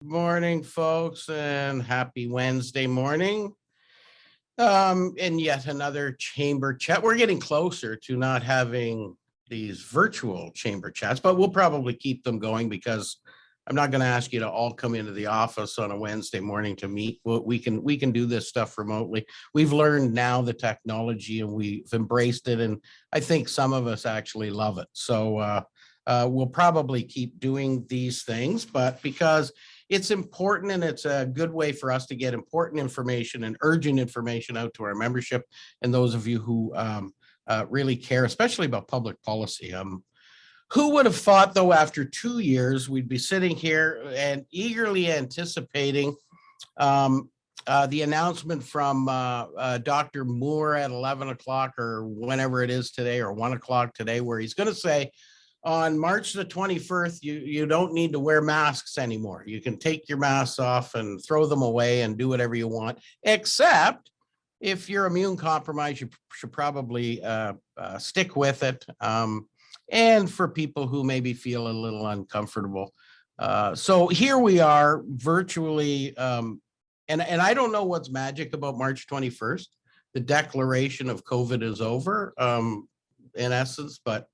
Morning, folks, and happy Wednesday morning. And yet another chamber chat. We're getting closer to not having these virtual chamber chats, but we'll probably keep them going because I'm not going to ask you to all come into the office on a Wednesday morning to meet. We can do this stuff remotely. We've learned now the technology and we've embraced it, and I think some of us actually love it. So we'll probably keep doing these things, but because it's important and it's a good way for us to get important information and urgent information out to our membership and those of you who really care, especially about public policy. Who would have thought, though, after 2 years, we'd be sitting here and eagerly anticipating the announcement from Dr. Moore at 11 o'clock or whenever it is today, or 1 o'clock today, where he's going to say, on March the 21st, you don't need to wear masks anymore. You can take your masks off and throw them away and do whatever you want, except if you're immune compromised, you should probably stick with it. And for people who maybe feel a little uncomfortable. So here we are virtually, and I don't know what's magic about March 21st. The declaration of COVID is over, in essence, but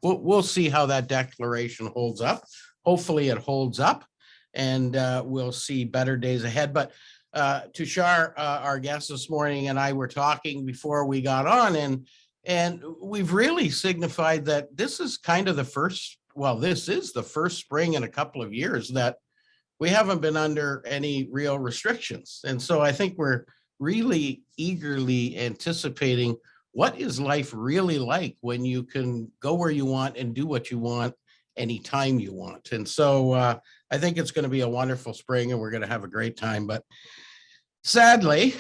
we'll see how that declaration holds up. Hopefully it holds up, and we'll see better days ahead. But Tushar, our guest this morning, and I were talking before we got on, and we've really signified that this is kind of the first, well, this is the first spring in a couple of years that we haven't been under any real restrictions. And so I think we're really eagerly anticipating what is life really like when you can go where you want and do what you want anytime you want. And so I think it's going to be a wonderful spring and we're going to have a great time. But sadly,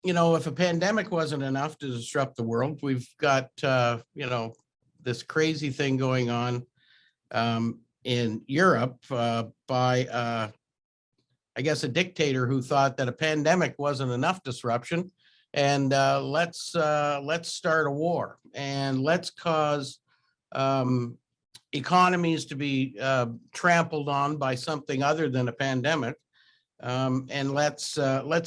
if a pandemic wasn't enough to disrupt the world, we've got, this crazy thing going on in Europe by, I guess, a dictator who thought that a pandemic wasn't enough disruption. And let's start a war and let's cause economies to be trampled on by something other than a pandemic. And let's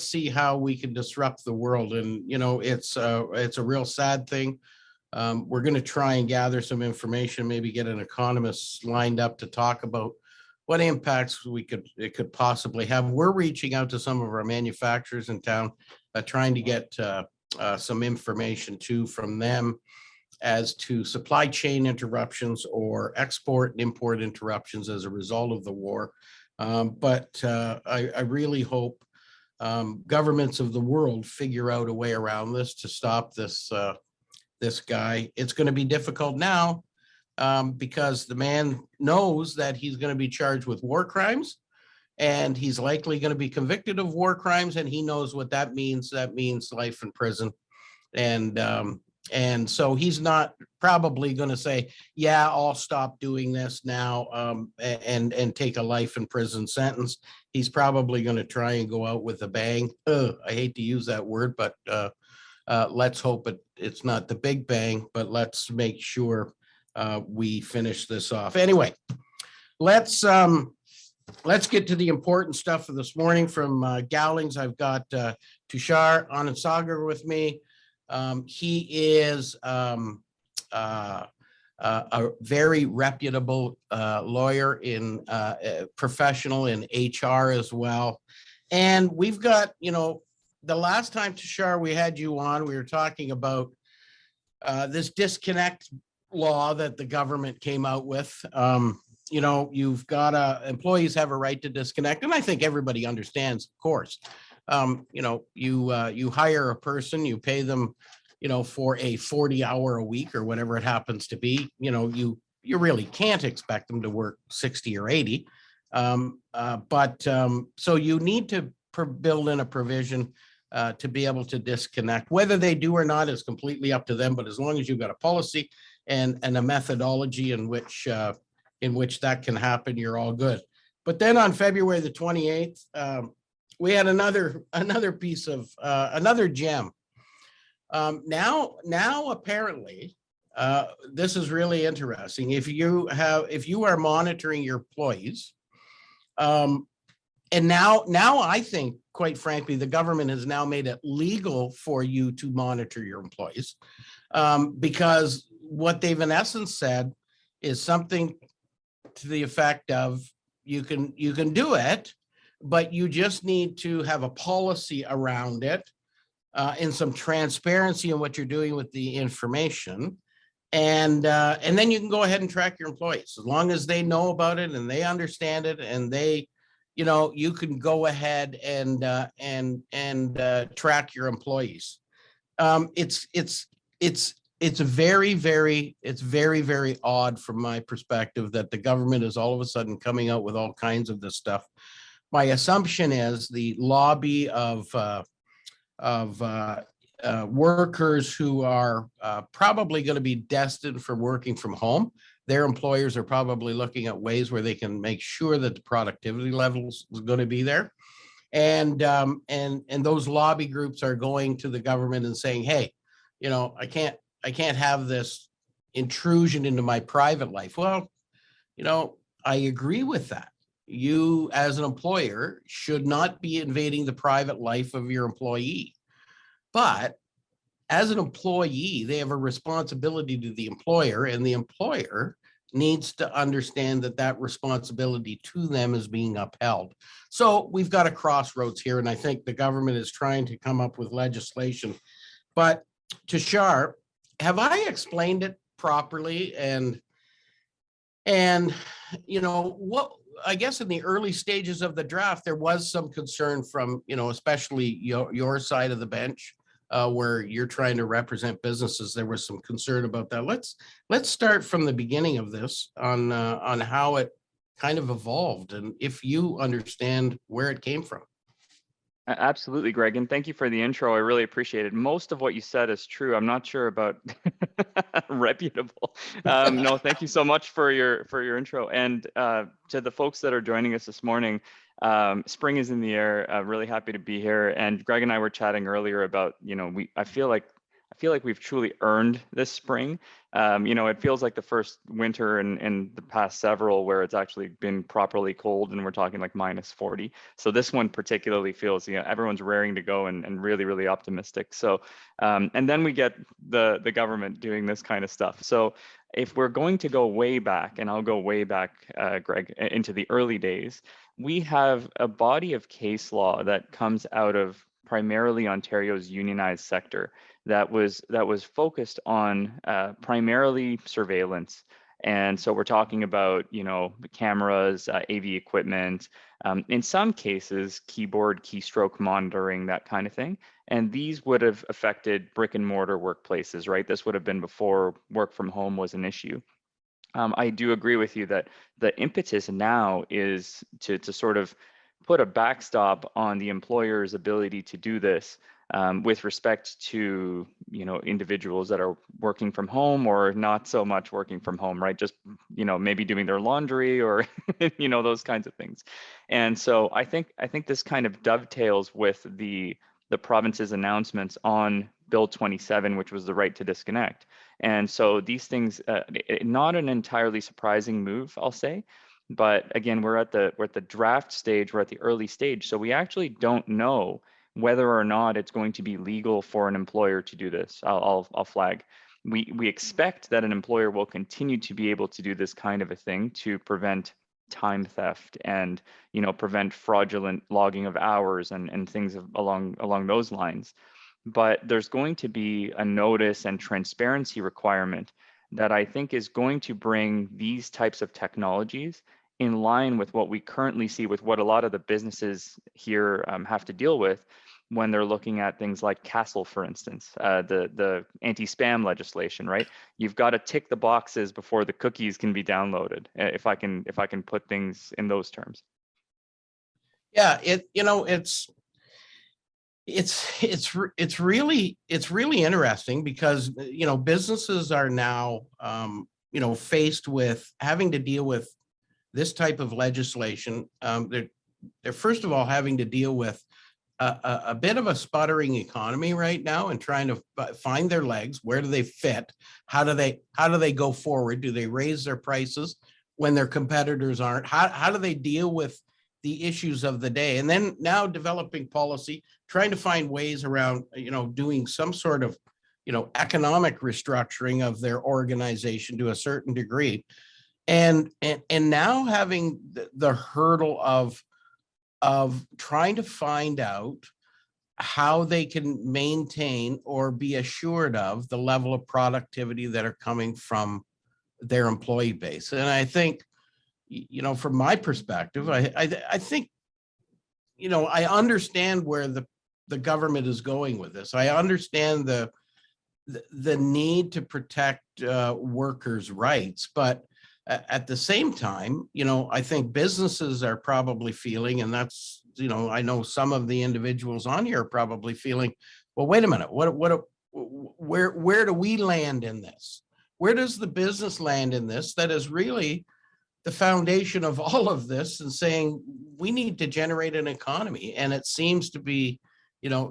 see how we can disrupt the world. And it's a real sad thing. We're going to try and gather some information, maybe get an economist lined up to talk about what impacts it could possibly have. We're reaching out to some of our manufacturers in town, trying to get some information too from them as to supply chain interruptions or export and import interruptions as a result of the war. But I really hope governments of the world figure out a way around this to stop this guy. It's going to be difficult now because the man knows that he's going to be charged with war crimes, and he's likely going to be convicted of war crimes, and he knows what that means. That means life in prison. And so he's not probably going to say, yeah, I'll stop doing this now and take a life in prison sentence. He's probably going to try and go out with a bang. I hate to use that word, but let's hope it's not the big bang, but let's make sure we finish this off. Anyway, let's get to the important stuff for this morning from Gowling's. I've got Tushar Anandasagar with me. He is a very reputable lawyer in professional in HR as well. And we've got, the last time, Tushar, we had you on, we were talking about this disconnect law that the government came out with. You've got employees have a right to disconnect, and I think everybody understands, of course. You hire a person, you pay them, for a 40-hour a week or whatever it happens to be. You really can't expect them to work 60 or 80. So you need to build in a provision to be able to disconnect. Whether they do or not is completely up to them, but as long as you've got a policy and a methodology in which that can happen, you're all good. But then on February the 28th, we had another piece of another gem. Now apparently, this is really interesting. If you are monitoring your employees, And now I think, quite frankly, the government has now made it legal for you to monitor your employees, because what they've in essence said is something to the effect of you can do it, but you just need to have a policy around it, and some transparency in what you're doing with the information. And then you can go ahead and track your employees as long as they know about it and they understand it, and they, you can go ahead and track your employees. It's very odd from my perspective that the government is all of a sudden coming out with all kinds of this stuff. My assumption is the lobby of workers who are probably going to be destined for working from home. Their employers are probably looking at ways where they can make sure that the productivity levels is going to be there. And those lobby groups are going to the government and saying, hey, I can't have this intrusion into my private life. Well, I agree with that. You as an employer should not be invading the private life of your employee. But as an employee, they have a responsibility to the employer, and the employer needs to understand that that responsibility to them is being upheld. So we've got a crossroads here, and I think the government is trying to come up with legislation. But Tushar, have I explained it properly? And what I guess in the early stages of the draft, there was some concern from, especially your side of the bench, where you're trying to represent businesses. There was some concern about that. Let's start from the beginning of this on how it kind of evolved, and if you understand where it came from. Absolutely, Greg, and thank you for the intro. I really appreciate it. Most of what you said is true. I'm not sure about reputable. No, thank you so much for your intro. And to the folks that are joining us this morning, spring is in the air. Really happy to be here. And Greg and I were chatting earlier about, I feel like we've truly earned this spring. It feels like the first winter in the past several where it's actually been properly cold, and we're talking like -40. So this one particularly feels, everyone's raring to go and really, really optimistic. So, and then we get the government doing this kind of stuff. So if we're going to go way back, and I'll go way back, Greg, into the early days, we have a body of case law that comes out of primarily Ontario's unionized sector that was focused on primarily surveillance. And so we're talking about, cameras, AV equipment, in some cases, keyboard, keystroke monitoring, that kind of thing. And these would have affected brick and mortar workplaces, right? This would have been before work from home was an issue. I do agree with you that the impetus now is to sort of put a backstop on the employer's ability to do this, with respect to, individuals that are working from home or not so much working from home, right? Just, maybe doing their laundry or, those kinds of things. And so I think this kind of dovetails with the province's announcements on Bill 27, which was the right to disconnect. And so these things, not an entirely surprising move, I'll say. But again, we're at the draft stage, we're at the early stage. So we actually don't know whether or not it's going to be legal for an employer to do this. I'll flag. We expect that an employer will continue to be able to do this kind of a thing to prevent time theft and prevent fraudulent logging of hours and things along those lines. But there's going to be a notice and transparency requirement that I think is going to bring these types of technologies in line with what we currently see with what a lot of the businesses here have to deal with when they're looking at things like Castle, for instance, the anti-spam legislation, right? You've got to tick the boxes before the cookies can be downloaded, if I can put things in those terms. Yeah, it's really interesting because businesses are now faced with having to deal with this type of legislation. They're first of all having to deal with a bit of a sputtering economy right now and trying to find their legs. Where do they fit? How do they go forward? Do they raise their prices when their competitors aren't? How do they deal with the issues of the day. And then now developing policy, trying to find ways around, doing some sort of, economic restructuring of their organization to a certain degree. And now having the hurdle of trying to find out how they can maintain or be assured of the level of productivity that are coming from their employee base. And I think, from my perspective, I think, I understand where the government is going with this. I understand the need to protect workers' rights, but at the same time, I think businesses are probably feeling, and that's, I know some of the individuals on here are probably feeling, well, wait a minute, where do we land in this? Where does the business land in this? That is really the foundation of all of this, and saying we need to generate an economy. And it seems to be,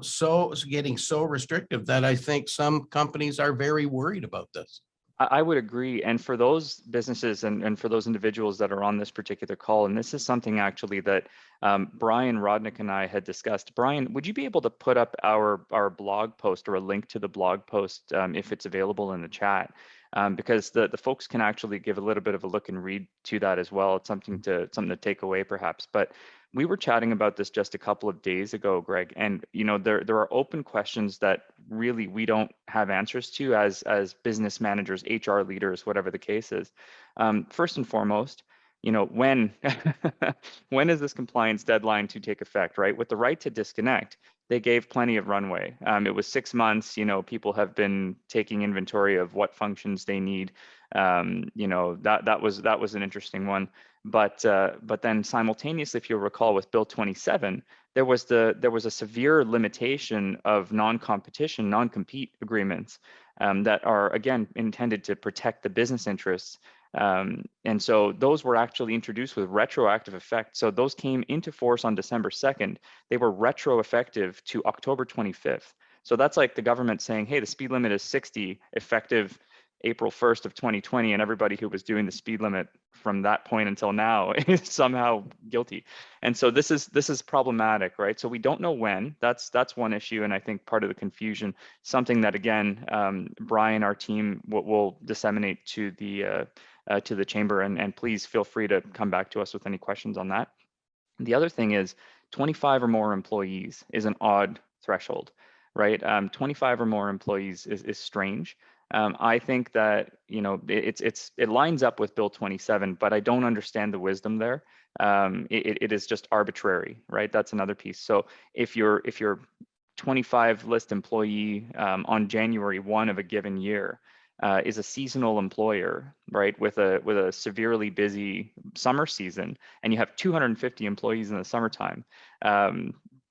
so getting so restrictive that I think some companies are very worried about this. I would agree. And for those businesses and for those individuals that are on this particular call, and this is something actually that Brian Rodnick and I had discussed. Brian, would you be able to put up our blog post, or a link to the blog post if it's available in the chat? Because the folks can actually give a little bit of a look and read to that as well. It's something to take away perhaps. But we were chatting about this just a couple of days ago, Greg, and there are open questions that really we don't have answers to as business managers, HR leaders, whatever the case is. First and foremost, when when is this compliance deadline to take effect, right? With the right to disconnect, they gave plenty of runway. It was 6 months. People have been taking inventory of what functions they need. That was an interesting one. But then simultaneously, if you'll recall, with Bill 27, there was a severe limitation of non-competition, non-compete agreements that are, again, intended to protect the business interests. And so those were actually introduced with retroactive effect. So those came into force on December 2nd. They were retro effective to October 25th. So that's like the government saying, hey, the speed limit is 60, effective April 1st of 2020, and everybody who was doing the speed limit from that point until now is somehow guilty. And so this is problematic, right? So we don't know when. That's one issue, and I think part of the confusion, something that, again, Brian, our team will disseminate to the chamber, and please feel free to come back to us with any questions on that. The other thing is 25 or more employees is an odd threshold, right? 25 or more employees is strange. I think that it lines up with Bill 27, but I don't understand the wisdom there. It is just arbitrary, right? That's another piece. So if you're 25 list employee on January 1 of a given year is a seasonal employer, right, with a severely busy summer season, and you have 250 employees in the summertime,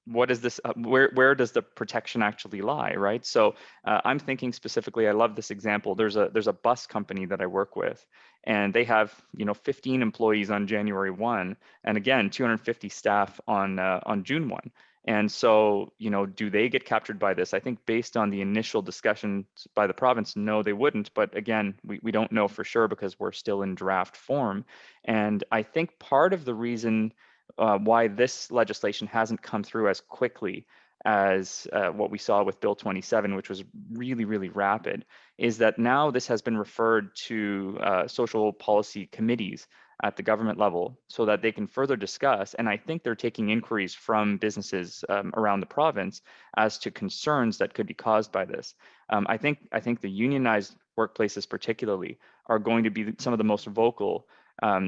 what is this? Where does the protection actually lie, right? So I'm thinking specifically. I love this example. There's a bus company that I work with, and they have 15 employees on January 1, and again 250 staff on June 1. And so do they get captured by this? I think based on the initial discussions by the province, no, they wouldn't. But again, we don't know for sure because we're still in draft form. And I think part of the reason why this legislation hasn't come through as quickly as what we saw with Bill 27, which was really, really rapid, is that now this has been referred to social policy committees at the government level so that they can further discuss. And I think they're taking inquiries from businesses around the province as to concerns that could be caused by this. I think the unionized workplaces particularly are going to be some of the most vocal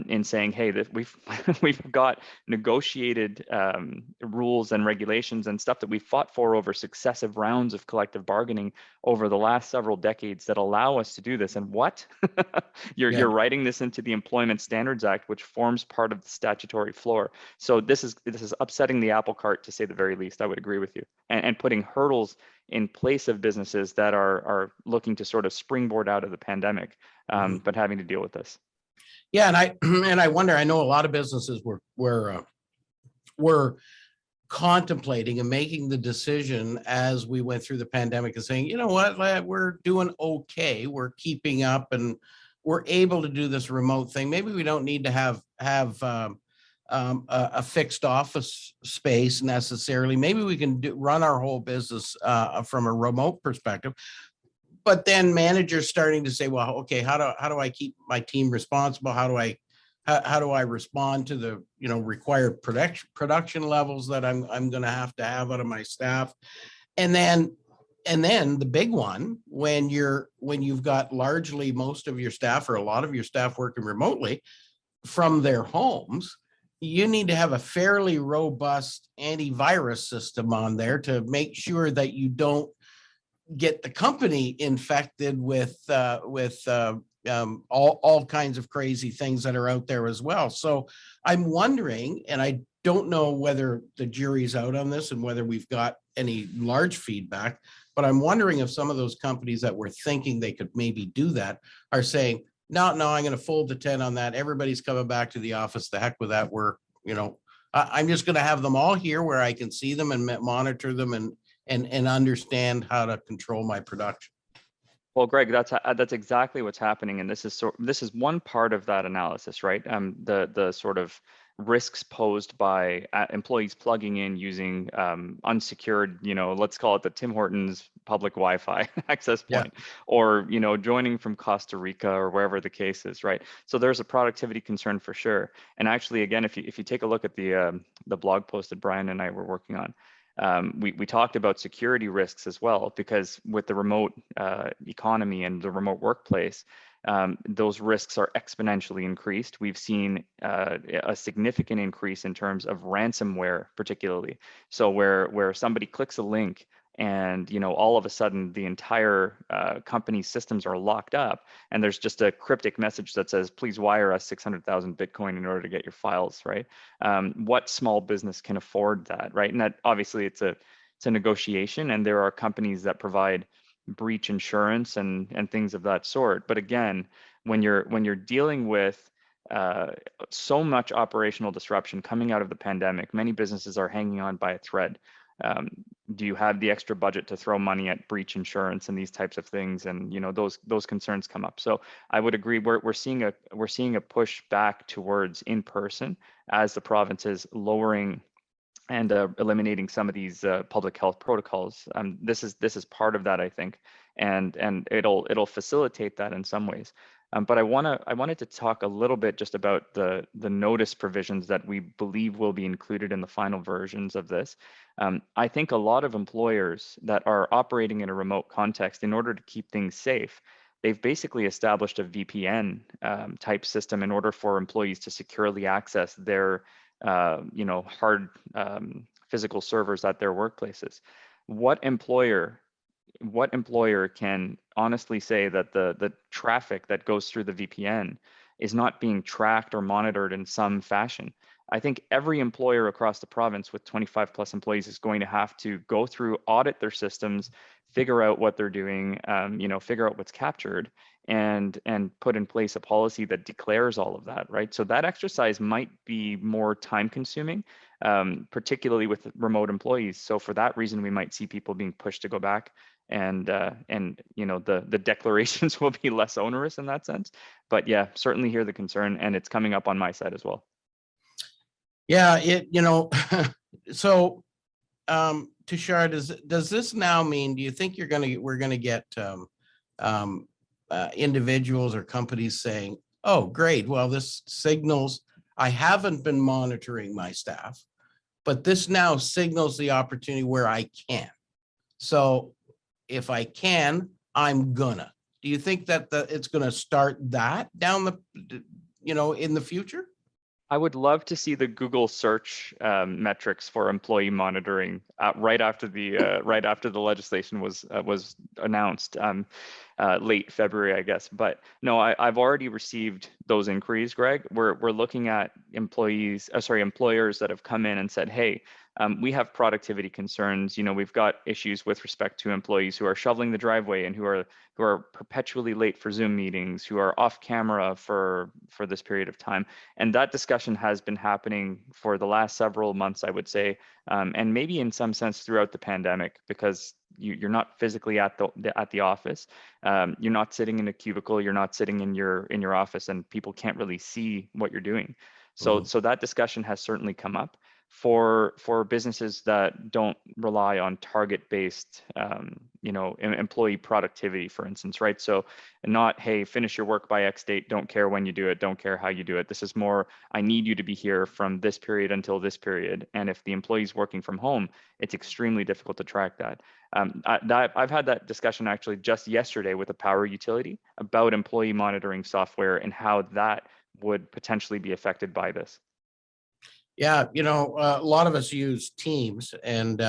in saying, hey, that we've got negotiated rules and regulations and stuff that we fought for over successive rounds of collective bargaining over the last several decades that allow us to do this. And what? You're writing this into the Employment Standards Act, which forms part of the statutory floor. So this is upsetting the apple cart, to say the very least. I would agree with you, and putting hurdles in place of businesses that are looking to sort of springboard out of the pandemic, but having to deal with this. Yeah, and I wonder. I know a lot of businesses were contemplating and making the decision as we went through the pandemic and saying, you know what, we're doing okay. We're keeping up, and we're able to do this remote thing. Maybe we don't need to have a fixed office space necessarily. Maybe we can run our whole business from a remote perspective. But then managers starting to say, well, okay, how do I keep my team responsible? How do I respond to the required production levels that I'm going to have out of my staff? And then the big one, when you've got largely most of your staff or a lot of your staff working remotely from their homes, you need to have a fairly robust antivirus system on there to make sure that you don't get the company infected with all kinds of crazy things that are out there as well. So I'm wondering, and I don't know whether the jury's out on this and whether we've got any large feedback, but I'm wondering if some of those companies that were thinking they could maybe do that are saying, no, I'm going to fold the tent on that. Everybody's coming back to the office. The heck with that. I'm just going to have them all here where I can see them and monitor them and understand how to control my production. Well, Greg, that's exactly what's happening, and this is one part of that analysis, right? The sort of risks posed by employees plugging in using unsecured, let's call it the Tim Hortons public Wi-Fi access point, or joining from Costa Rica or wherever the case is, right? So there's a productivity concern for sure. And actually, again, if you take a look at the blog post that Brian and I were working on, we talked about security risks as well, because with the remote economy and the remote workplace, those risks are exponentially increased. We've seen a significant increase in terms of ransomware, particularly. So where somebody clicks a link and all of a sudden the entire company's systems are locked up, and there's just a cryptic message that says, please wire us 600,000 Bitcoin in order to get your files, right? What small business can afford that, right? And that obviously it's a negotiation, and there are companies that provide breach insurance and things of that sort. But again, when you're dealing with so much operational disruption coming out of the pandemic, many businesses are hanging on by a thread. Do you have the extra budget to throw money at breach insurance and these types of things? And those concerns come up. So I would agree. We're seeing a push back towards in person as the province is lowering and eliminating some of these public health protocols. This is part of that, I think, and it'll facilitate that in some ways. But I wanted to talk a little bit just about the notice provisions that we believe will be included in the final versions of this. I think a lot of employers that are operating in a remote context, in order to keep things safe, they've basically established a VPN type system in order for employees to securely access their hard physical servers at their workplaces. What employer can honestly say that the traffic that goes through the VPN is not being tracked or monitored in some fashion? I think every employer across the province with 25 plus employees is going to have to go through, audit their systems, figure out what they're doing, figure out what's captured, and put in place a policy that declares all of that, right? So that exercise might be more time consuming, particularly with remote employees. So for that reason, we might see people being pushed to go back, and the declarations will be less onerous in that sense. But yeah, certainly hear the concern, and it's coming up on my side as well. Yeah, so Tushar, does this now mean, do you think we're gonna get individuals or companies saying, oh, great, well, this signals I haven't been monitoring my staff, but this now signals the opportunity where I can. So if I can, I'm gonna. Do you think that it's gonna start that down in the future? I would love to see the Google search metrics for employee monitoring right after the legislation was announced, late February, I guess. But no, I've already received those inquiries, Greg. We're looking at employers that have come in and said, hey, we have productivity concerns. We've got issues with respect to employees who are shoveling the driveway and who are perpetually late for Zoom meetings, who are off camera for this period of time. And that discussion has been happening for the last several months, I would say, and maybe in some sense throughout the pandemic, because you're not physically at the office. You're not sitting in a cubicle. You're not sitting in your office, and people can't really see what you're doing. So that discussion has certainly come up for businesses that don't rely on target-based, employee productivity, for instance, right? So not, hey, finish your work by X date, don't care when you do it, don't care how you do it. This is more, I need you to be here from this period until this period. And if the employee's working from home, it's extremely difficult to track that. I've had that discussion actually just yesterday with a power utility about employee monitoring software and how that would potentially be affected by this. Yeah, a lot of us use Teams, and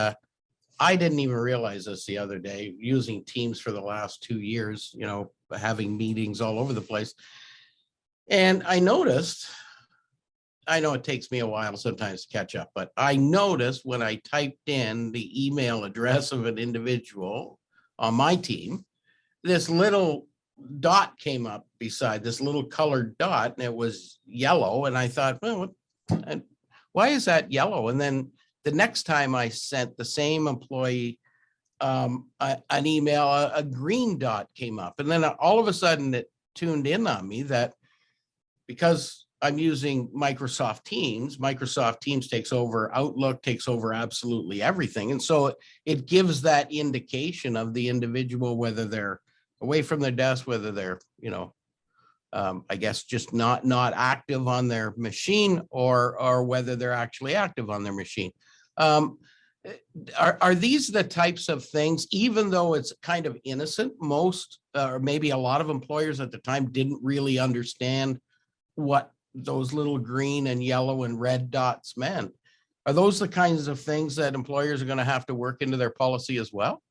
I didn't even realize this the other day, using Teams for the last 2 years, having meetings all over the place. And I noticed, I know it takes me a while sometimes to catch up, but I noticed when I typed in the email address of an individual on my team, this little dot came up beside this little colored dot, and it was yellow. And I thought, well, why is that yellow? And then the next time I sent the same employee an email, a green dot came up. And then all of a sudden it tuned in on me that because I'm using Microsoft Teams takes over Outlook, takes over absolutely everything. And so it gives that indication of the individual, whether they're away from their desk, whether they're, I guess just not active on their machine, or whether they're actually active on their machine. Are these the types of things, even though it's kind of innocent, most, or maybe a lot of employers at the time didn't really understand what those little green and yellow and red dots meant? Are those the kinds of things that employers are going to have to work into their policy as well?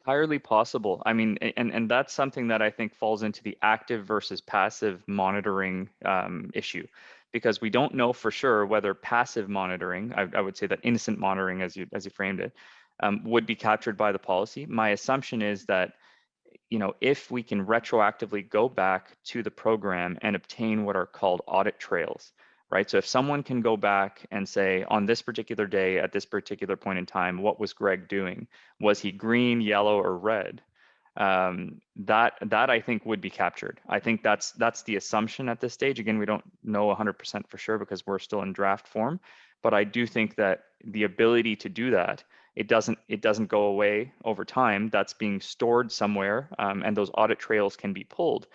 Entirely possible. I mean, and that's something that I think falls into the active versus passive monitoring issue, because we don't know for sure whether passive monitoring, I would say that innocent monitoring, as you framed it, would be captured by the policy. My assumption is that, if we can retroactively go back to the program and obtain what are called audit trails, right? So if someone can go back and say, on this particular day, at this particular point in time, what was Greg doing? Was he green, yellow, or red? That I think would be captured. I think that's the assumption at this stage. Again, we don't know 100% for sure because we're still in draft form, but I do think that the ability to do that, it doesn't go away over time. That's being stored somewhere, and those audit trails can be pulled.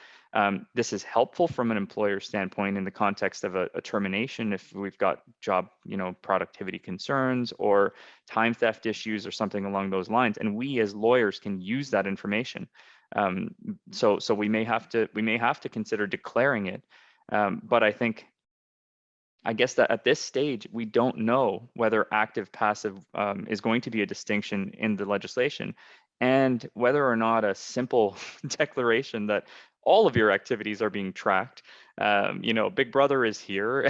This is helpful from an employer standpoint in the context of a termination if we've got job, productivity concerns or time theft issues or something along those lines. And we as lawyers can use that information. So we may have to consider declaring it. But I guess that at this stage, we don't know whether active passive is going to be a distinction in the legislation, and whether or not a simple declaration that all of your activities are being tracked, Big Brother is here,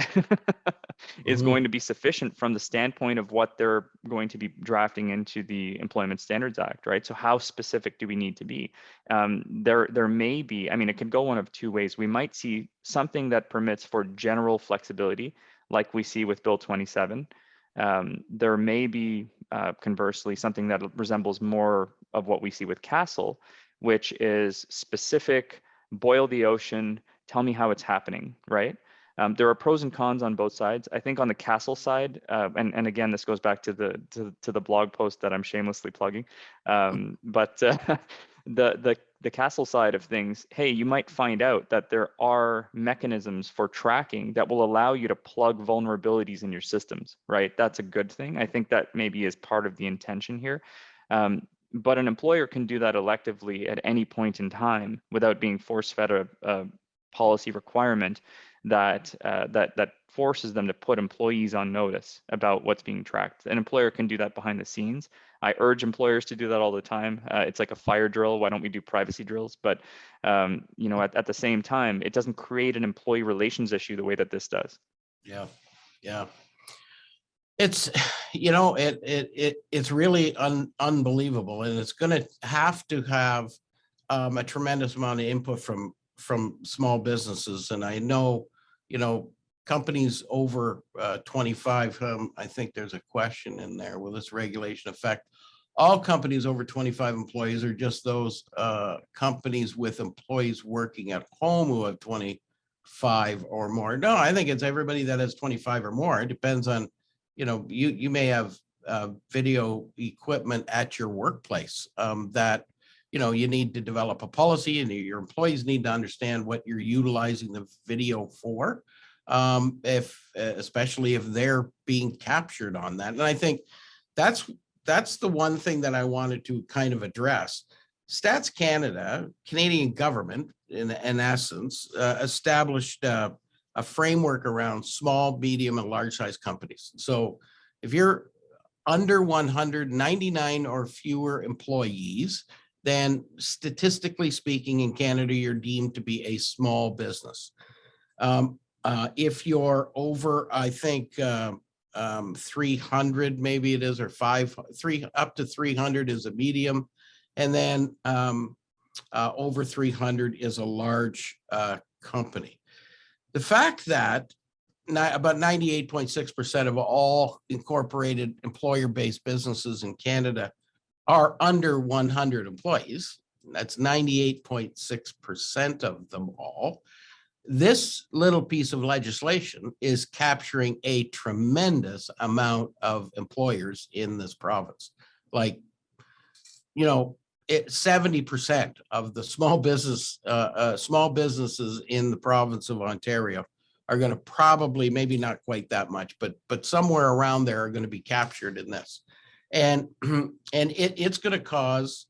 is going to be sufficient from the standpoint of what they're going to be drafting into the Employment Standards Act, right? So how specific do we need to be? There may be, it could go one of two ways. We might see something that permits for general flexibility, like we see with Bill 27. There may be, conversely, something that resembles more of what we see with Castle, which is specific, boil the ocean, tell me how it's happening, right? There are pros and cons on both sides. I think on the Castle side, and again, this goes back to the blog post that I'm shamelessly plugging, but the Castle side of things, hey, you might find out that there are mechanisms for tracking that will allow you to plug vulnerabilities in your systems, right? That's a good thing. I think that maybe is part of the intention here. But an employer can do that electively at any point in time without being force-fed a policy requirement that forces them to put employees on notice about what's being tracked. An employer can do that behind the scenes. I urge employers to do that all the time. It's like a fire drill. Why don't we do privacy drills? But at the same time, it doesn't create an employee relations issue the way that this does. Yeah. It's, it's really unbelievable, and it's going to have a tremendous amount of input from small businesses. And I know, companies over 25, I think there's a question in there, will this regulation affect all companies over 25 employees, or just those companies with employees working at home who have 25 25 or more. No, I think it's everybody that has 25 or more. It depends on, you may have video equipment at your workplace that, you need to develop a policy, and your employees need to understand what you're utilizing the video for. Especially if they're being captured on that. And I think that's the one thing that I wanted to kind of address. Stats Canada, Canadian government, in essence, established a framework around small, medium, and large size companies. So if you're under 199 or fewer employees, then statistically speaking, in Canada, you're deemed to be a small business. If you're over, I think, 300, maybe it is, or up to 300 is a medium. And then over 300 is a large company. The fact that about 98.6% of all incorporated employer-based businesses in Canada are under 100 employees, that's 98.6% of them all. This little piece of legislation is capturing a tremendous amount of employers in this province. Like, 70% of the small businesses in the province of Ontario are going to probably, maybe not quite that much, but somewhere around there are going to be captured in this. And it's going to cause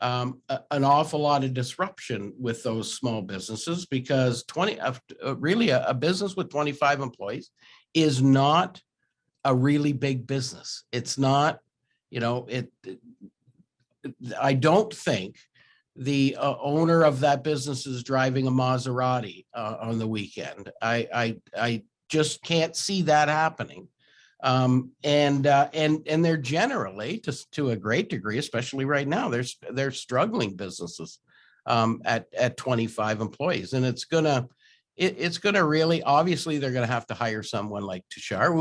an awful lot of disruption with those small businesses, because really a business with 25 employees is not a really big business. It's not, I don't think the owner of that business is driving a Maserati on the weekend. I just can't see that happening. And they're generally, to a great degree, especially right now, they're struggling businesses at 25 employees, and it's gonna really, obviously they're gonna have to hire someone like Tushar,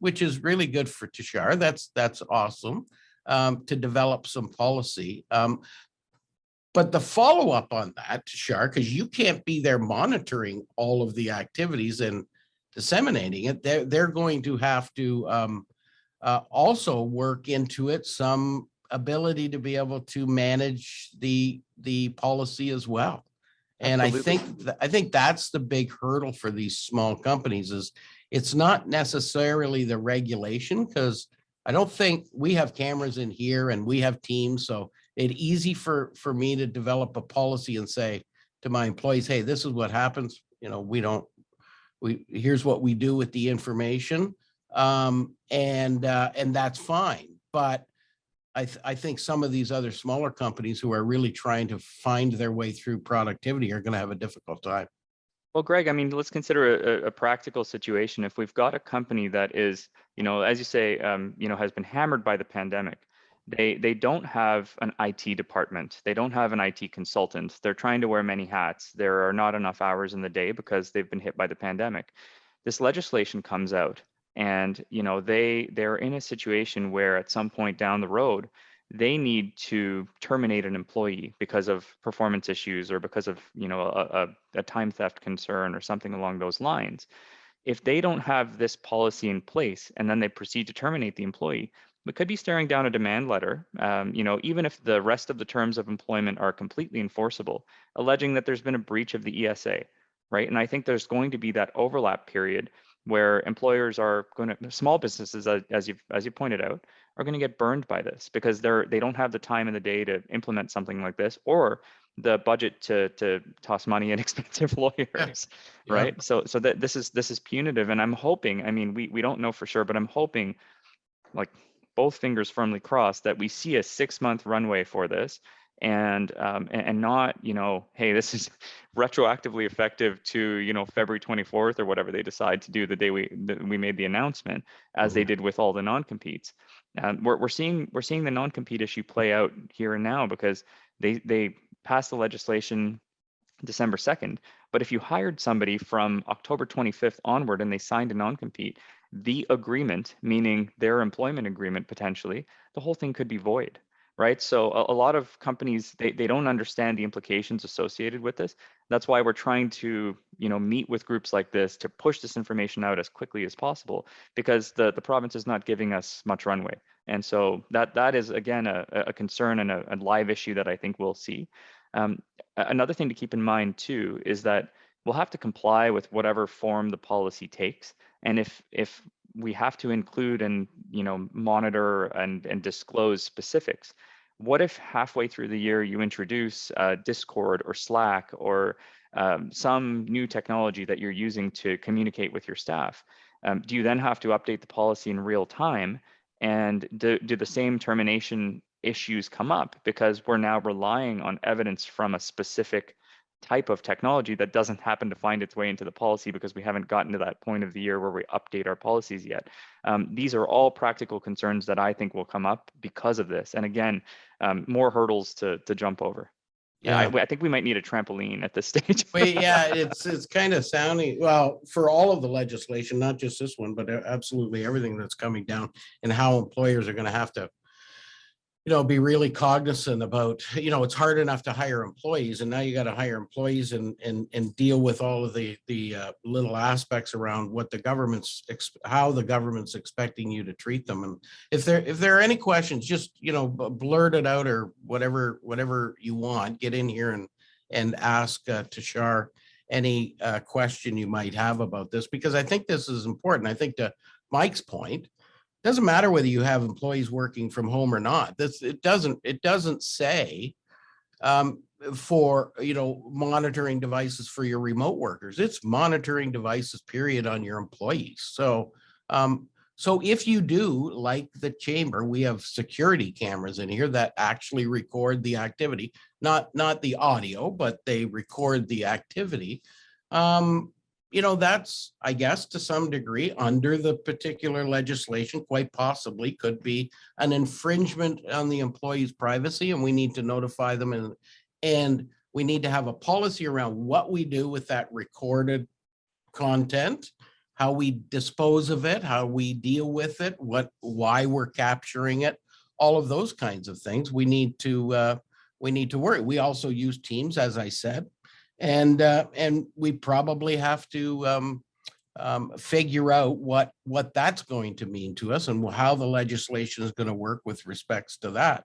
which is really good for Tushar. That's awesome, to develop some policy. But the follow up on that, Tushar, because you can't be there monitoring all of the activities and disseminating it, they're going to have to also work into it some ability to be able to manage the policy as well. And Absolutely. I think that's the big hurdle for these small companies, is it's not necessarily the regulation, because I don't think we have cameras in here and we have teams, so it's easy for me to develop a policy and say to my employees, hey, this is what happens. Here's what we do with the information, and that's fine. But I think some of these other smaller companies who are really trying to find their way through productivity are going to have a difficult time. Well, Greg, I mean, let's consider a practical situation. If we've got a company that is, as you say, has been hammered by the pandemic, they don't have an IT department. They don't have an IT consultant. They're trying to wear many hats. There are not enough hours in the day because they've been hit by the pandemic. This legislation comes out, and they're in a situation where at some point down the road, they need to terminate an employee because of performance issues, or because of a time theft concern or something along those lines. If they don't have this policy in place and then they proceed to terminate the employee, we could be staring down a demand letter, even if the rest of the terms of employment are completely enforceable, alleging that there's been a breach of the ESA, right? And I think there's going to be that overlap period where employers are going to, small businesses, as you pointed out, are going to get burned by this because they don't have the time in the day to implement something like this, or the budget to toss money at expensive lawyers, right? So that this is punitive, and I'm hoping. I mean, we don't know for sure, but I'm hoping, like both fingers firmly crossed, that we see a 6-month runway for this, and not, hey, this is retroactively effective to February 24th or whatever they decide to do the day we made the announcement, as they did with all the non-competes. We're seeing the non-compete issue play out here and now, because they passed the legislation December 2nd, but if you hired somebody from October 25th onward and they signed a non-compete, the agreement, meaning their employment agreement potentially, the whole thing could be void. right? So a lot of companies, they don't understand the implications associated with this. That's why we're trying to, meet with groups like this to push this information out as quickly as possible, because the province is not giving us much runway. And so that is, again, a concern and a live issue that I think we'll see. Another thing to keep in mind too is that we'll have to comply with whatever form the policy takes. And if we have to include and monitor and disclose specifics, what if halfway through the year you introduce Discord or Slack or some new technology that you're using to communicate with your staff? Do you then have to update the policy in real time? And do the same termination issues come up because we're now relying on evidence from a specific type of technology that doesn't happen to find its way into the policy because we haven't gotten to that point of the year where we update our policies yet? These are all practical concerns that I think will come up because of this. And again, more hurdles to jump over. Yeah. I think we might need a trampoline at this stage. But yeah, it's kind of sounding, well, for all of the legislation, not just this one, but absolutely everything that's coming down, and how employers are going to have to, be really cognizant about, it's hard enough to hire employees, and now you got to hire employees and deal with all of the little aspects around what the how the government's expecting you to treat them. And if there are any questions, just, blurt it out, or whatever you want, get in here and ask Tushar any question you might have about this, because I think this is important. I think, to Mike's point, doesn't matter whether you have employees working from home or not. It doesn't say for monitoring devices for your remote workers. It's monitoring devices, period, on your employees. So if you do, like the chamber, we have security cameras in here that actually record the activity, not the audio, but they record the activity. That's, I guess, to some degree, under the particular legislation, quite possibly could be an infringement on the employee's privacy, and we need to notify them, and we need to have a policy around what we do with that recorded content, how we dispose of it, how we deal with it, why we're capturing it, all of those kinds of things. We need to worry. We also use Teams, as I said. And we probably have to figure out what that's going to mean to us, and how the legislation is going to work with respects to that.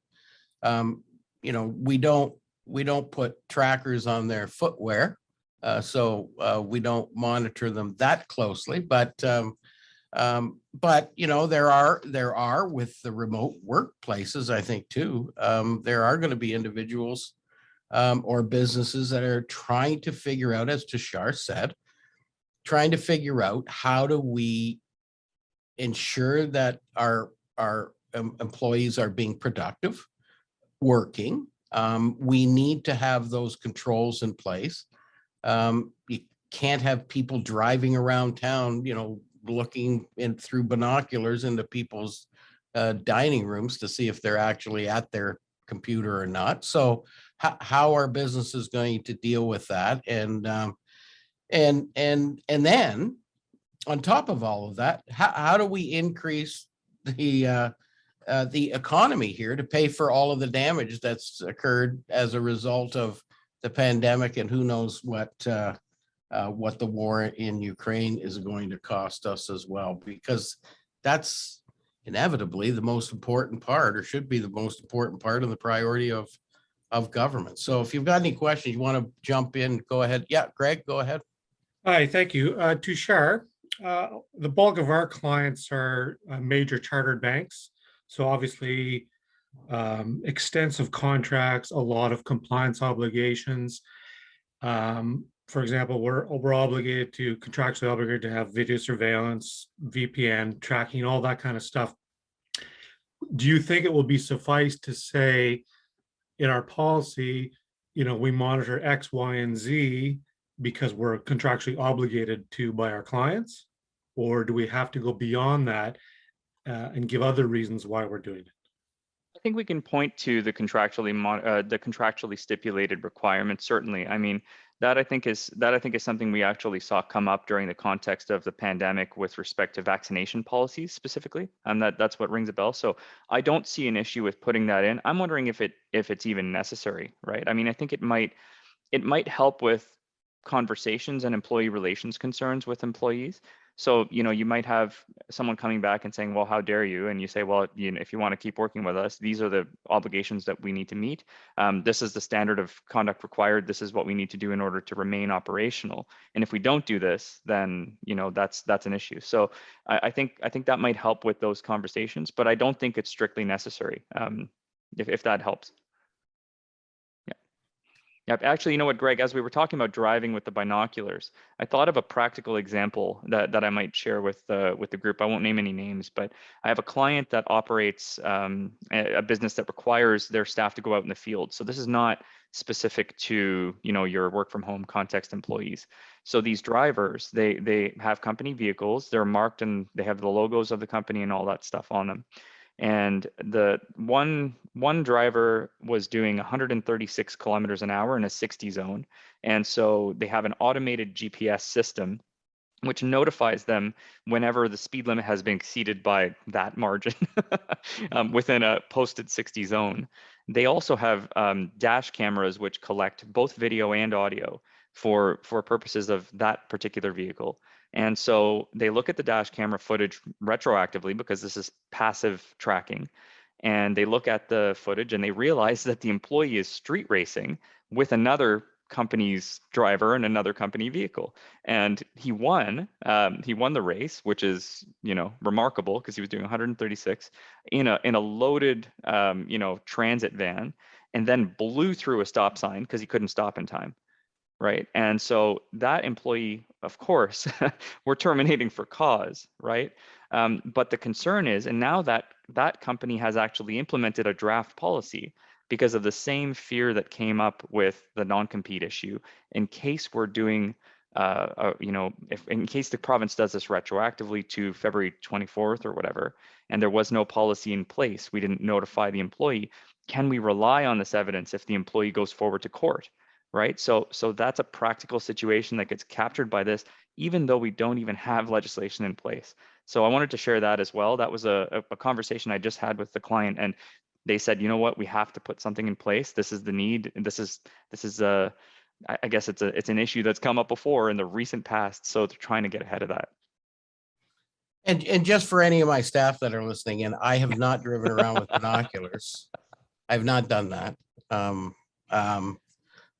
We don't put trackers on their footwear, so we don't monitor them that closely. But there are with the remote workplaces, I think too, there are going to be individuals or businesses that are trying to figure out, as Tushar said, trying to figure out how do we ensure that our employees are being productive, working. We need to have those controls in place. You can't have people driving around town, looking through binoculars into people's dining rooms to see if they're actually at their computer or not. So how are businesses going to deal with that? And then on top of all of that, how do we increase the economy here to pay for all of the damage that's occurred as a result of the pandemic, and who knows what the war in Ukraine is going to cost us as well, because that's inevitably the most important part, or should be the most important part of the priority of government. So if you've got any questions, you want to jump in, go ahead. Yeah, Greg, go ahead. Hi, thank you. Tushar, the bulk of our clients are major chartered banks. So obviously, extensive contracts, a lot of compliance obligations. For example, we're contractually obligated to have video surveillance, VPN, tracking, all that kind of stuff. Do you think it will be suffice to say in our policy, we monitor X, Y, and Z because we're contractually obligated to by our clients? Or do we have to go beyond that and give other reasons why we're doing it? I think we can point to the contractually stipulated requirements. Certainly, I mean that I think is something we actually saw come up during the context of the pandemic with respect to vaccination policies specifically. That's what rings a bell. So I don't see an issue with putting that in. I'm wondering if it's even necessary, right? I mean, I think it might help with conversations and employee relations concerns with employees. So, you might have someone coming back and saying, well, how dare you? And you say, well, if you want to keep working with us, these are the obligations that we need to meet. This is the standard of conduct required. This is what we need to do in order to remain operational. And if we don't do this, then, that's an issue. So I think that might help with those conversations, but I don't think it's strictly necessary, if that helps. Yep. Actually, you know what, Greg, as we were talking about driving with the binoculars, I thought of a practical example that I might share with the group. I won't name any names, but I have a client that operates a business that requires their staff to go out in the field. So this is not specific to, your work from home context employees. So these drivers, they have company vehicles, they're marked and they have the logos of the company and all that stuff on them. And the one driver was doing 136 kilometers an hour in a 60 zone. And so they have an automated GPS system which notifies them whenever the speed limit has been exceeded by that margin within a posted 60 zone. They also have dash cameras which collect both video and audio for purposes of that particular vehicle. And so they look at the dash camera footage retroactively because this is passive tracking. And they look at the footage and they realize that the employee is street racing with another company's driver and another company vehicle. And he won the race, which is, remarkable because he was doing 136 in a loaded, transit van, and then blew through a stop sign because he couldn't stop in time. Right. And so that employee, of course, we're terminating for cause, right? But the concern is, and now that company has actually implemented a draft policy because of the same fear that came up with the non-compete issue. In case we're doing, if in case the province does this retroactively to February 24th or whatever, and there was no policy in place, we didn't notify the employee, can we rely on this evidence if the employee goes forward to court? Right. So that's a practical situation that gets captured by this, even though we don't even have legislation in place. So I wanted to share that as well. That was a conversation I just had with the client, and they said, you know what, we have to put something in place. This is the need. This is I guess it's an issue that's come up before in the recent past. So they're trying to get ahead of that. And just for any of my staff that are listening in, I have not driven around with binoculars. I've not done that.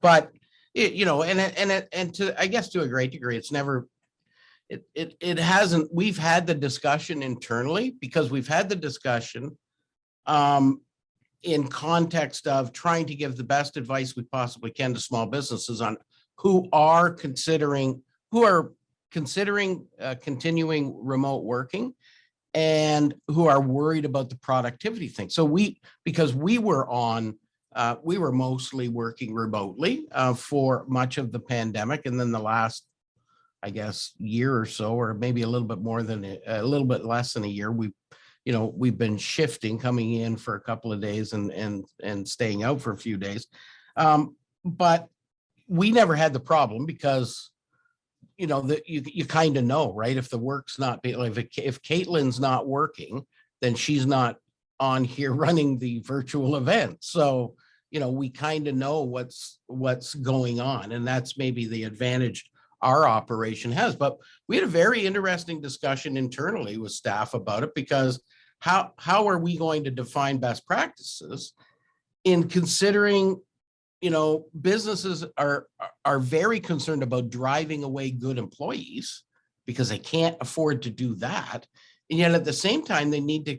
But and to, I guess, to a great degree, it's never, it hasn't, we've had the discussion internally because we've had the discussion in context of trying to give the best advice we possibly can to small businesses on who are considering continuing remote working and who are worried about the productivity thing. So because we were mostly working remotely for much of the pandemic. And then the last, I guess, year or so, or maybe a little bit less than a year, we've been shifting, coming in for a couple of days and staying out for a few days. But we never had the problem because, you kind of know, right? If the work's not, if Caitlin's not working, then she's not on here running the virtual event. So, we kind of know what's going on, and that's maybe the advantage our operation has. But we had a very interesting discussion internally with staff about it, because how are we going to define best practices in considering, businesses are very concerned about driving away good employees because they can't afford to do that. And yet at the same time, they need to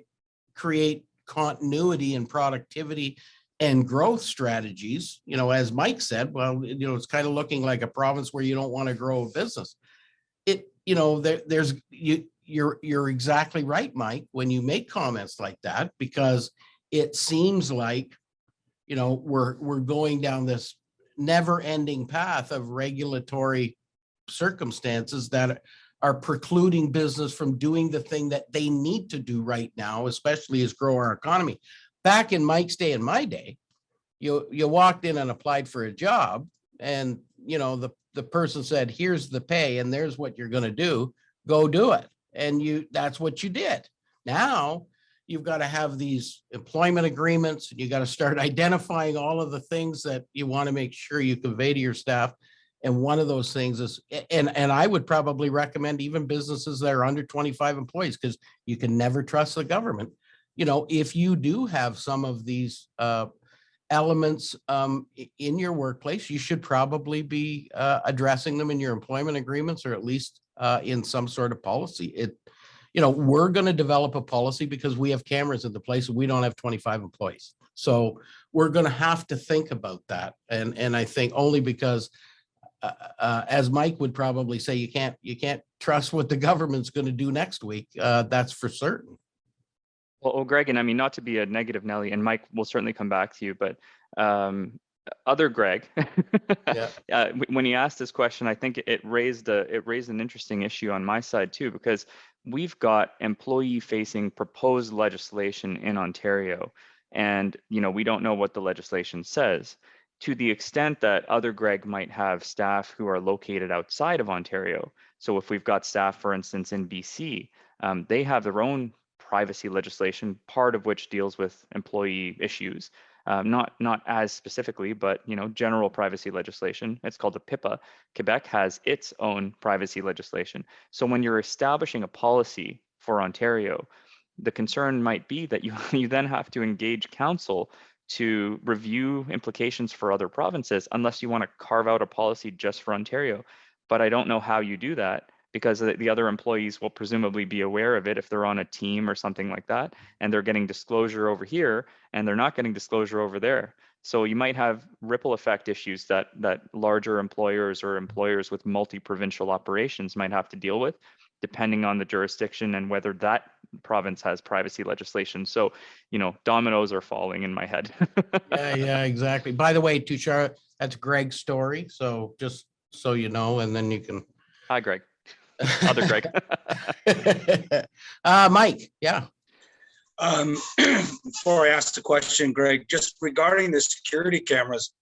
create continuity and productivity and growth strategies. As Mike said, well, it's kind of looking like a province where you don't want to grow a business. You're exactly right, Mike, when you make comments like that, because it seems like, we're going down this never-ending path of regulatory circumstances that are precluding business from doing the thing that they need to do right now, especially as grow our economy. back in Mike's day and my day, you walked in and applied for a job, and the person said, here's the pay and there's what you're going to do, go do it. And that's what you did. Now you've got to have these employment agreements, and you got to start identifying all of the things that you want to make sure you convey to your staff. And one of those things is, and I would probably recommend even businesses that are under 25 employees, because you can never trust the government. If you do have some of these elements in your workplace, you should probably be addressing them in your employment agreements, or at least in some sort of policy. We're going to develop a policy because we have cameras in the place and we don't have 25 employees. So we're going to have to think about that. And I think only because, as Mike would probably say, you can't trust what the government's going to do next week. That's for certain. Well, Greg, and I mean, not to be a negative Nelly, and Mike will certainly come back to you, but other Greg, when he asked this question, I think it raised an interesting issue on my side too, because we've got employee-facing proposed legislation in Ontario, and we don't know what the legislation says. To the extent that other Greg might have staff who are located outside of Ontario, so if we've got staff, for instance, in BC, they have their own privacy legislation, part of which deals with employee issues, not as specifically, but general privacy legislation. It's called the PIPA. Quebec has its own privacy legislation. So when you're establishing a policy for Ontario, the concern might be that you then have to engage counsel to review implications for other provinces, unless you want to carve out a policy just for Ontario. But I don't know how you do that, because the other employees will presumably be aware of it if they're on a team or something like that, and they're getting disclosure over here and they're not getting disclosure over there. So you might have ripple effect issues that larger employers or employers with multi-provincial operations might have to deal with, depending on the jurisdiction and whether that province has privacy legislation. So, dominoes are falling in my head. Yeah, exactly. By the way, Tushar, that's Greg's story. So just so you know, and then you can. Hi, Greg. Other Greg. Mike, yeah. Before I ask the question, Greg, just regarding the security cameras,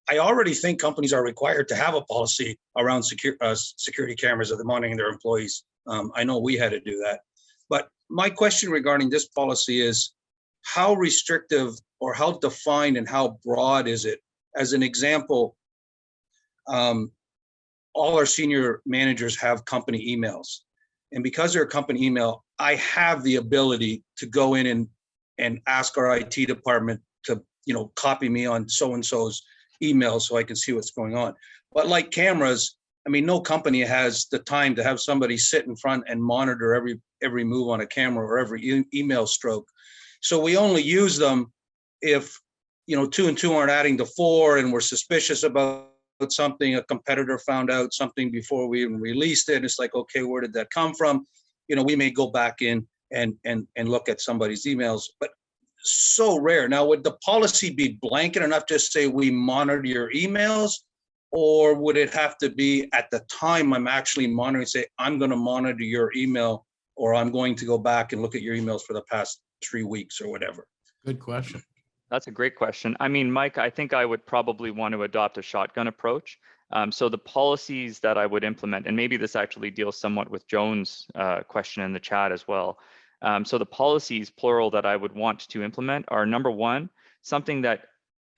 I already think companies are required to have a policy around security cameras of monitoring their employees. I know we had to do that. But my question regarding this policy is, how restrictive or how defined and how broad is it? As an example, all our senior managers have company emails. And because they're a company email, I have the ability to go in and ask our IT department to, copy me on so-and-so's email so I can see what's going on. But like cameras, I mean, no company has the time to have somebody sit in front and monitor every move on a camera or every email stroke. So we only use them if, 2 and 2 aren't adding to 4 and we're suspicious about something, a competitor found out something before we even released it. It's like, okay, where did that come from? We may go back in and look at somebody's emails, but so rare. Now, would the policy be blanket enough to say we monitor your emails, or would it have to be at the time I'm actually monitoring, say, I'm going to monitor your email, or I'm going to go back and look at your emails for the past 3 weeks or whatever? Good question. That's a great question. I mean, Mike, I think I would probably want to adopt a shotgun approach. So the policies that I would implement, and maybe this actually deals somewhat with Joan's question in the chat as well. So the policies, plural, that I would want to implement are, number one, something that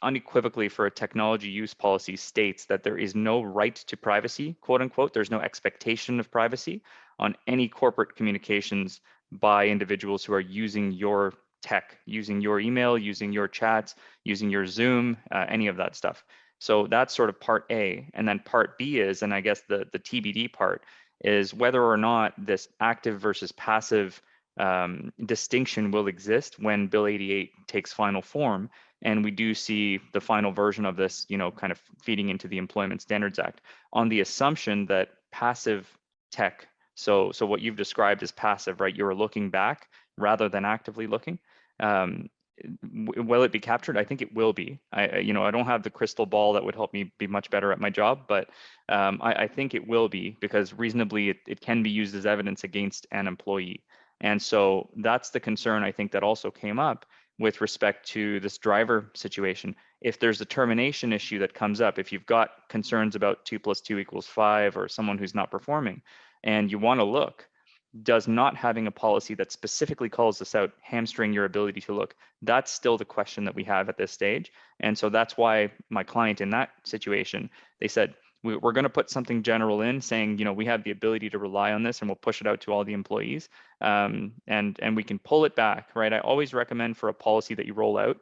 unequivocally for a technology use policy states that there is no right to privacy, quote unquote. There's no expectation of privacy on any corporate communications by individuals who are using your tech, using your email, using your chats, using your Zoom, any of that stuff. So that's sort of part A. And then part B is, and I guess the TBD part is whether or not this active versus passive distinction will exist when Bill 88 takes final form. And we do see the final version of this, kind of feeding into the Employment Standards Act on the assumption that passive tech, so what you've described as passive, right? You're looking back rather than actively looking. Will it be captured? I think it will be. I don't have the crystal ball that would help me be much better at my job, but I think it will be, because reasonably it can be used as evidence against an employee. And so that's the concern I think that also came up with respect to this driver situation. If there's a termination issue that comes up, if you've got concerns about 2 + 2 = 5 or someone who's not performing, and you want to look, does not having a policy that specifically calls this out hamstring your ability to look? That's still the question that we have at this stage. And so that's why my client in that situation, they said, we're going to put something general in saying, we have the ability to rely on this and we'll push it out to all the employees. And we can pull it back, right? I always recommend for a policy that you roll out,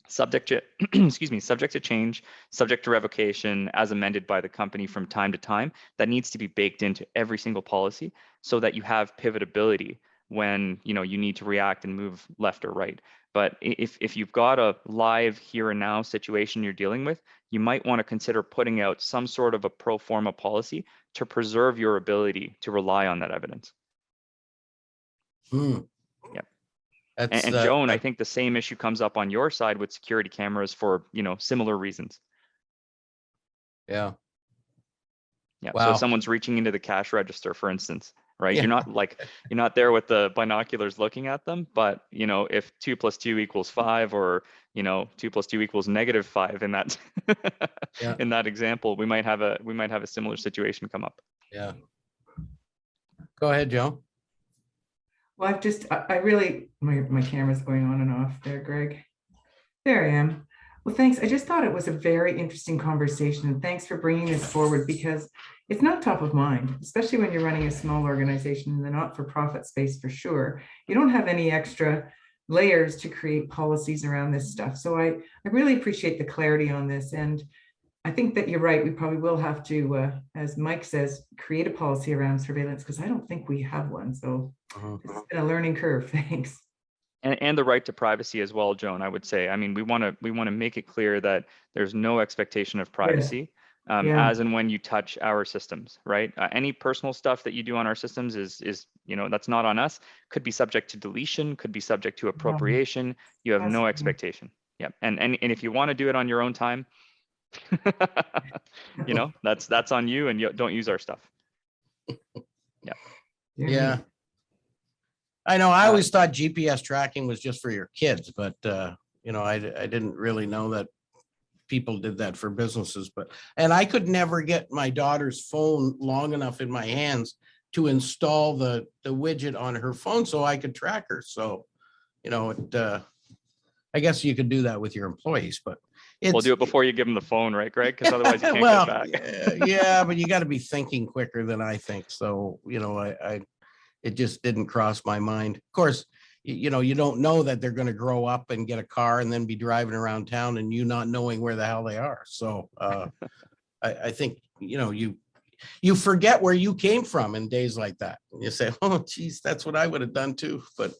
subject to excuse me, subject to change, subject to revocation, as amended by the company from time to time, that needs to be baked into every single policy so that you have pivotability when you need to react and move left or right. But if you've got a live here and now situation you're dealing with, you might want to consider putting out some sort of a pro forma policy to preserve your ability to rely on that evidence. Hmm. Yep. That's, And Joan, I think the same issue comes up on your side with security cameras for similar reasons. yeah. Yeah. Wow. So if someone's reaching into the cash register, for instance, right? Yeah. You're not there with the binoculars looking at them, but if 2 + 2 = 5, or 2 + 2 = -5 in that Yeah. in that example, we might have a similar situation come up. Yeah. Go ahead, Joe. Well, I really, my camera's going on and off there, Greg. There I am. Well, thanks. I just thought it was a very interesting conversation, and thanks for bringing this forward, because it's not top of mind, especially when you're running a small organization in the not-for-profit space, for sure. You don't have any extra layers to create policies around this stuff. So I really appreciate the clarity on this. And I think that you're right. We probably will have to, as Mike says, create a policy around surveillance, because I don't think we have one. So it's been a learning curve. Thanks. And the right to privacy as well, Joan, I would say. I mean, we want to make it clear that there's no expectation of privacy Yeah. as and when you touch our systems, right? Any personal stuff that you do on our systems is that's not on us. Could be subject to deletion, could be subject to appropriation. You have no expectation. Yeah. And if you want to do it on your own time, that's on you, and you don't use our stuff. Yeah. Yeah. I know. I always thought GPS tracking was just for your kids, but I didn't really know that people did that for businesses. And I could never get my daughter's phone long enough in my hands to install the widget on her phone so I could track her. So, I guess you could do that with your employees, but We'll do it before you give them the phone, right, Greg? Because otherwise you can't get it back. Yeah, but you got to be thinking quicker than I think. So, it just didn't cross my mind. Of course, you don't know that they're going to grow up and get a car and then be driving around town and you not knowing where the hell they are. So I think, you forget where you came from in days like that. You say, oh, geez, that's what I would have done too. But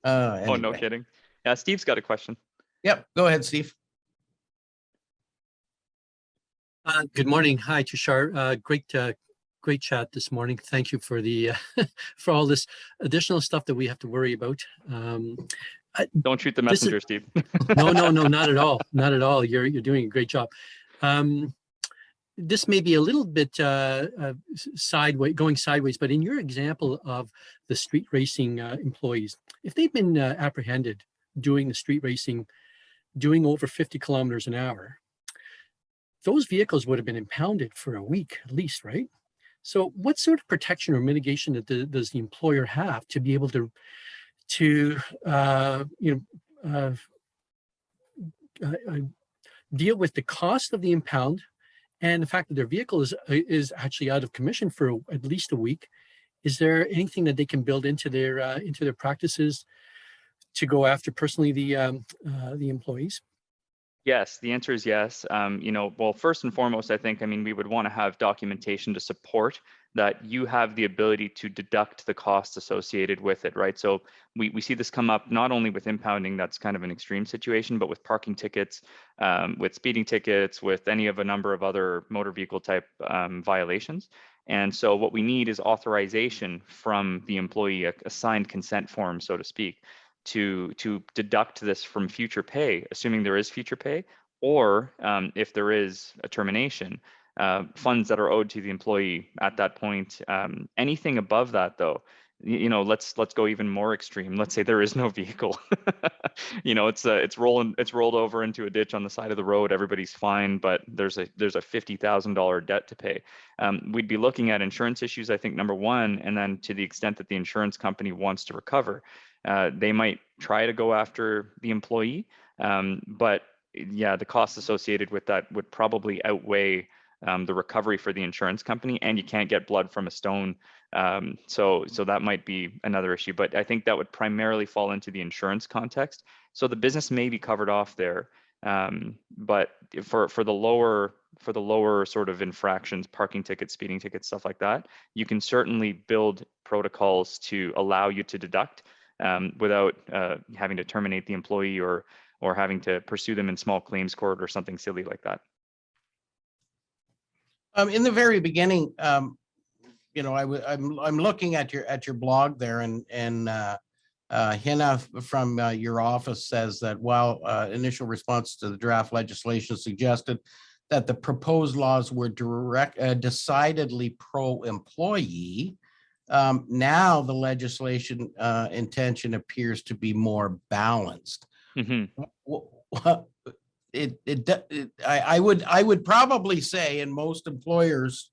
anyway. Oh, no kidding. Yeah, Steve's got a question. Yep. Go ahead, Steve. Good morning. Hi, Tushar. Great chat this morning. Thank you for the for all this additional stuff that we have to worry about. Don't shoot the messenger, Steve. No, not at all. Not at all. You're doing a great job. This may be a little bit going sideways, but in your example of the street racing employees, if they've been apprehended doing the street racing, doing over 50 kilometers an hour, those vehicles would have been impounded for a week at least, right? So what sort of protection or mitigation does the employer have to be able to deal with the cost of the impound and the fact that their vehicle is actually out of commission for at least a week? Is there anything that they can build into their practices to go after personally the employees? Yes, the answer is yes. Well, first and foremost, we would want to have documentation to support that you have the ability to deduct the costs associated with it, right? So we see this come up not only with impounding, that's kind of an extreme situation, but with parking tickets, with speeding tickets, with any of a number of other motor vehicle type violations. And so what we need is authorization from the employee, a signed consent form, so to speak, to deduct this from future pay, assuming there is future pay, or if there is a termination, funds that are owed to the employee at that point. Anything above that, though, let's go even more extreme. Let's say there is no vehicle. It's rolled over into a ditch on the side of the road. Everybody's fine, but there's a $50,000 debt to pay. We'd be looking at insurance issues, I think, number one, and then to the extent that the insurance company wants to recover, they might try to go after the employee. But yeah, the costs associated with that would probably outweigh the recovery for the insurance company, and you can't get blood from a stone. So that might be another issue, but I think that would primarily fall into the insurance context. So the business may be covered off there, but for the lower sort of infractions, parking tickets, speeding tickets, stuff like that, you can certainly build protocols to allow you to deduct without having to terminate the employee or having to pursue them in small claims court or something silly like that. In the very beginning, I'm looking at your blog there, and Hina from your office says that while initial response to the draft legislation suggested that the proposed laws were decidedly pro-employee, now the legislation intention appears to be more balanced. Mm-hmm. I would probably say, in most employers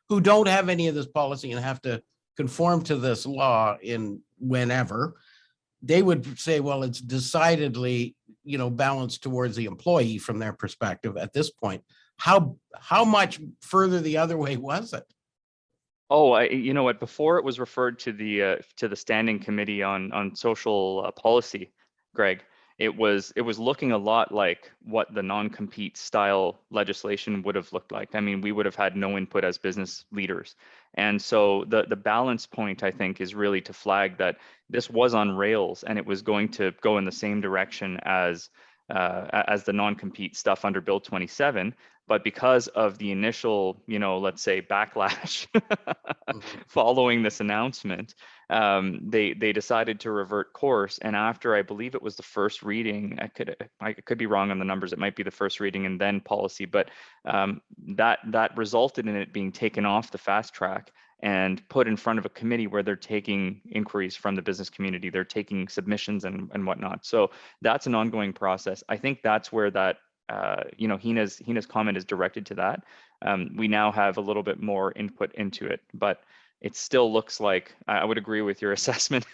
who don't have any of this policy and have to conform to this law in whenever, they would say, well, it's decidedly, balanced towards the employee from their perspective at this point. How much further the other way was it? Oh, you know what? Before it was referred to the Standing Committee on Social Policy, Greg, it was looking a lot like what the non-compete style legislation would have looked like. I mean, we would have had no input as business leaders. And so the balance point, I think, is really to flag that this was on rails and it was going to go in the same direction as the non-compete stuff under Bill 27. But because of the initial, let's say backlash following this announcement, they decided to revert course. And after, I believe it was the first reading, I could be wrong on the numbers. It might be the first reading and then policy, but that resulted in it being taken off the fast track and put in front of a committee where they're taking inquiries from the business community. They're taking submissions and whatnot. So that's an ongoing process. I think that's where that Hina's comment is directed to that. We now have a little bit more input into it, but it still looks like I would agree with your assessment.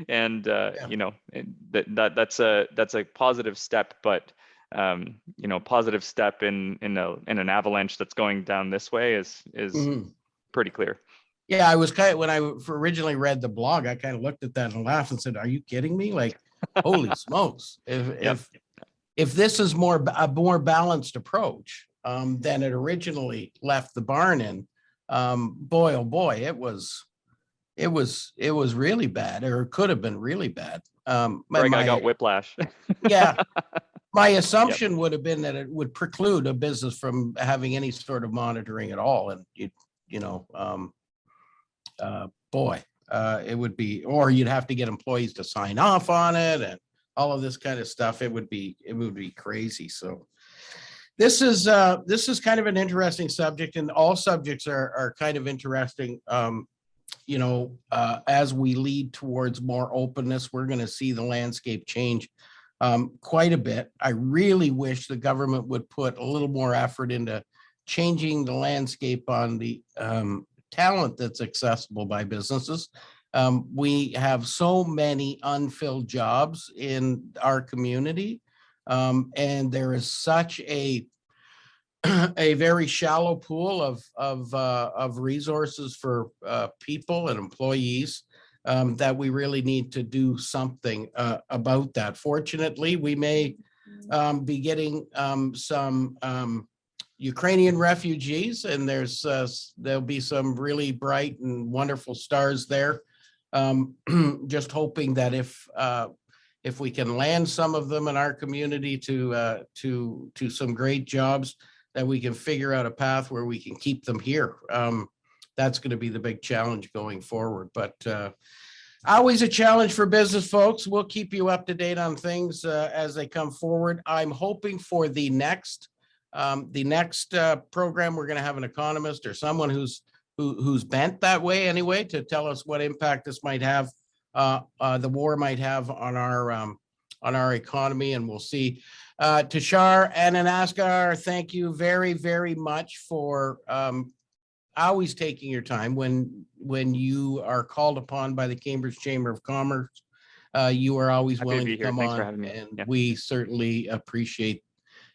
And that's a positive step, but positive step in an avalanche that's going down this way is pretty clear. Yeah, I was when I originally read the blog, I kind of looked at that and laughed and said, "Are you kidding me? Like, holy smokes! If this is a more balanced approach than it originally left the barn in, boy, oh boy, it was really bad, or it could have been really bad." Greg, I got whiplash. Yeah, my assumption would have been that it would preclude a business from having any sort of monitoring at all, and it would be, or you'd have to get employees to sign off on it and all of this kind of stuff. It would be crazy. So this is kind of an interesting subject, and all subjects are kind of interesting. As we lead towards more openness, we're going to see the landscape change quite a bit. I really wish the government would put a little more effort into changing the landscape on the talent that's accessible by businesses. We have so many unfilled jobs in our community, and there is such a very shallow pool of resources for people and employees that we really need to do something about that. Fortunately, we may be getting some Ukrainian refugees, and there'll be some really bright and wonderful stars there. Just hoping that if we can land some of them in our community to some great jobs, that we can figure out a path where we can keep them here. That's going to be the big challenge going forward. But always a challenge for business folks. We'll keep you up to date on things as they come forward. I'm hoping for the next program, we're going to have an economist or someone who's who's bent that way anyway, to tell us what impact this might have, the war might have on our economy, and we'll see. Tushar and Anandasagar, thank you very, very much for always taking your time when you are called upon by the Cambridge Chamber of Commerce. You are always Happy to willing be to here. come Thanks for on, having me. and Yeah. we certainly appreciate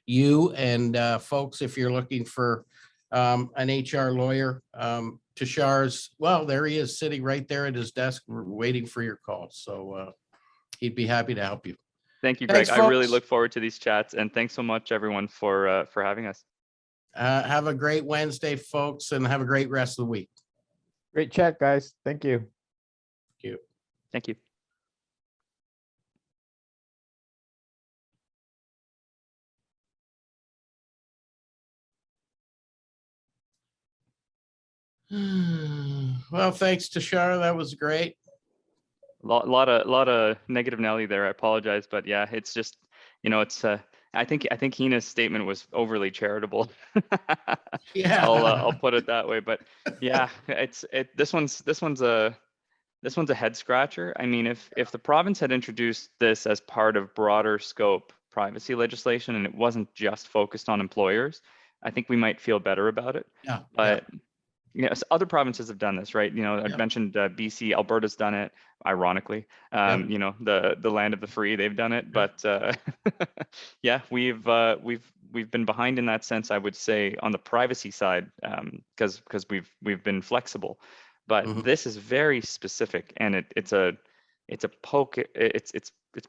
you. And folks, if you're looking for an HR lawyer, Tushar's, well, there he is, sitting right there at his desk, waiting for your call. So he'd be happy to help you. Thank you, Greg. Thanks, I really folks. look forward to these chats, and thanks so much, everyone, for having us. Have a great Wednesday, folks, and have a great rest of the week. Great chat, guys. Thank you. Thank you. Well, thanks, Tushar. That was great. Lot of negative Nelly there. I apologize, but yeah, it's just, it's I think Hina's statement was overly charitable. Yeah. I'll put it that way, but yeah, this one's a head scratcher. I mean, if the province had introduced this as part of broader scope privacy legislation and it wasn't just focused on employers, I think we might feel better about it. Yeah. But yes, other provinces have done this, right? I Yep. mentioned BC, Alberta's done it, ironically. Yep. The land of the free, they've done it. But yeah, we've been behind in that sense, I would say, on the privacy side, because we've been flexible. But Mhm. this is very specific, and it's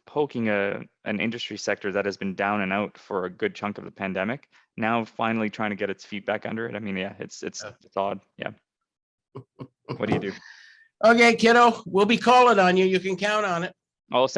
poking an industry sector that has been down and out for a good chunk of the pandemic. Now finally trying to get its feet back under it. I mean, yeah, it's odd. Yeah. What do you do? Okay, kiddo, we'll be calling on you. You can count on it. Oh, sounds